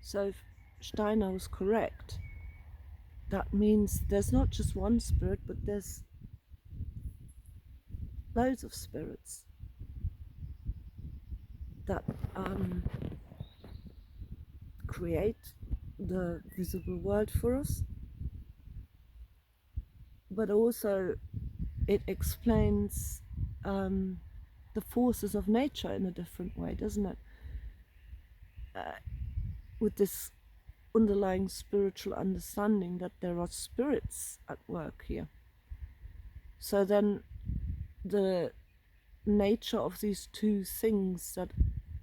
So if Steiner was correct, that means there's not just one spirit, but there's loads of spirits that create the visible world for us, but also it explains the forces of nature in a different way, doesn't it? With this underlying spiritual understanding that there are spirits at work here. So then the nature of these two things that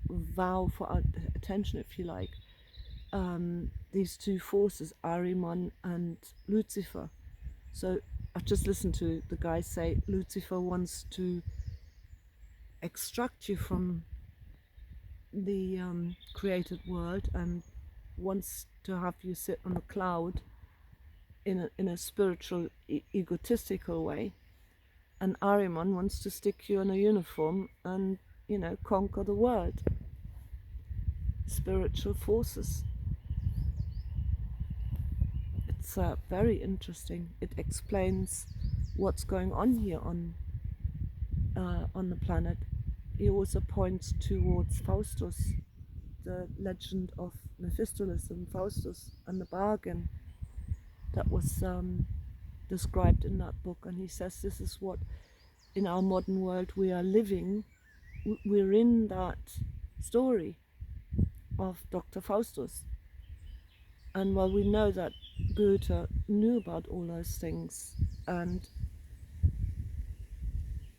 vow for our attention, if you like, these two forces, Ahriman and Lucifer. So I've just listened to the guy say Lucifer wants to extract you from the created world and wants to have you sit on a cloud in a spiritual, egotistical way. And Ahriman wants to stick you in a uniform and, conquer the world. Spiritual forces. It's very interesting. It explains what's going on here on the planet. He also points towards Faustus, the legend of Mephistopheles and Faustus and the bargain that was described in that book. And he says this is what in our modern world we are living. We're in that story of Dr. Faustus. And while we know that Goethe knew about all those things, and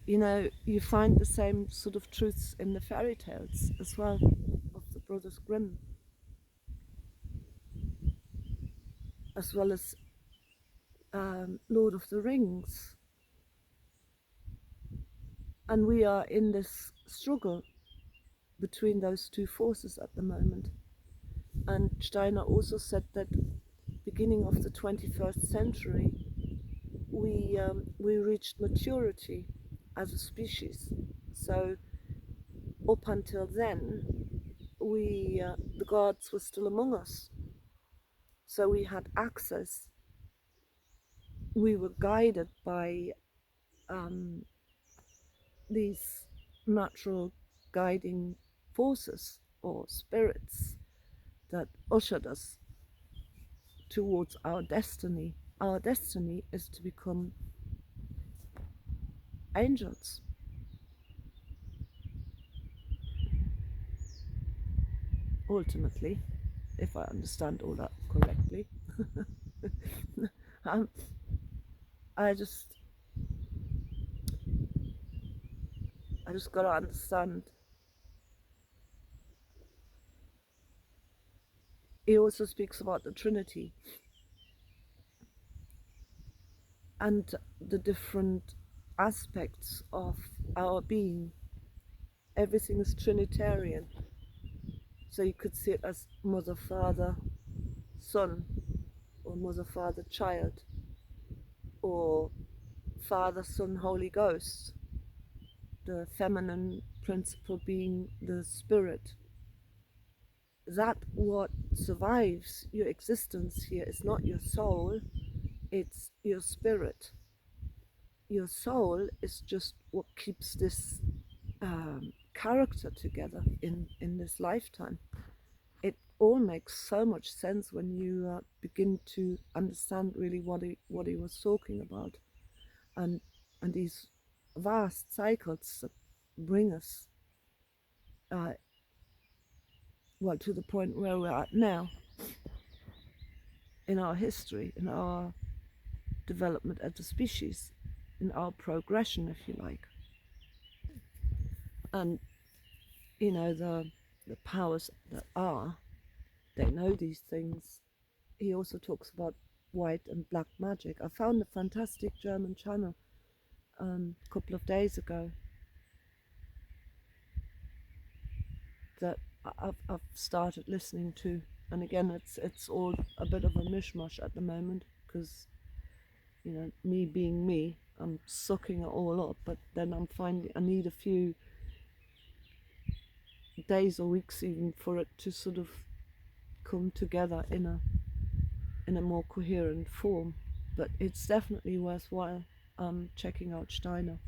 you find the same sort of truths in the fairy tales as well of the Brothers Grimm, as well as Lord of the Rings. And we are in this struggle between those two forces at the moment. And Steiner also said that beginning of the 21st century, we reached maturity as a species. So up until then, the gods were still among us. So we had access. We were guided by these natural guiding forces or spirits that ushered us towards our destiny. Our destiny is to become angels. Ultimately, if I understand all that correctly. I just gotta understand. He also speaks about the Trinity and the different aspects of our being. Everything is Trinitarian. So you could see it as mother, father, son, or mother, father, child, or Father, Son, Holy Ghost, the feminine principle being the spirit. That what survives your existence here is not your soul, it's your spirit. Your soul is just what keeps this character together in this lifetime. It all makes so much sense when you begin to understand really what he was talking about, and these vast cycles that bring us to the point where we're at now in our history, in our development as a species, in our progression, if you like. And the powers that are, they know these things. He also talks about white and black magic. I found a fantastic German channel a couple of days ago that I've started listening to, and again it's all a bit of a mishmash at the moment because me being me, I'm sucking it all up, but then I'm finding I need a few days or weeks even for it to sort of come together in a more coherent form. But it's definitely worthwhile checking out Steiner.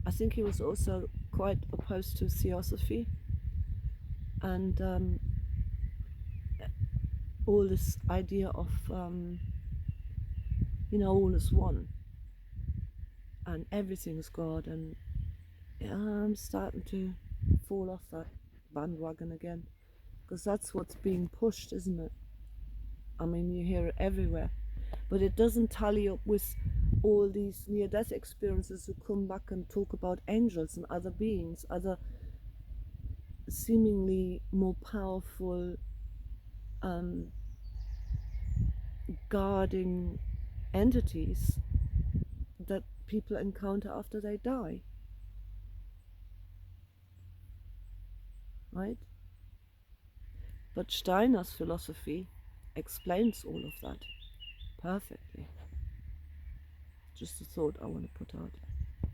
I think he was also quite opposed to theosophy and all this idea of all is one and everything is God, and I'm starting to fall off that bandwagon again, because that's what's being pushed, isn't it? I mean, you hear it everywhere, but it doesn't tally up with all these near-death experiences who come back and talk about angels and other beings, other seemingly more powerful guarding entities that people encounter after they die, right? But Steiner's philosophy explains all of that perfectly. Just a thought I want to put out.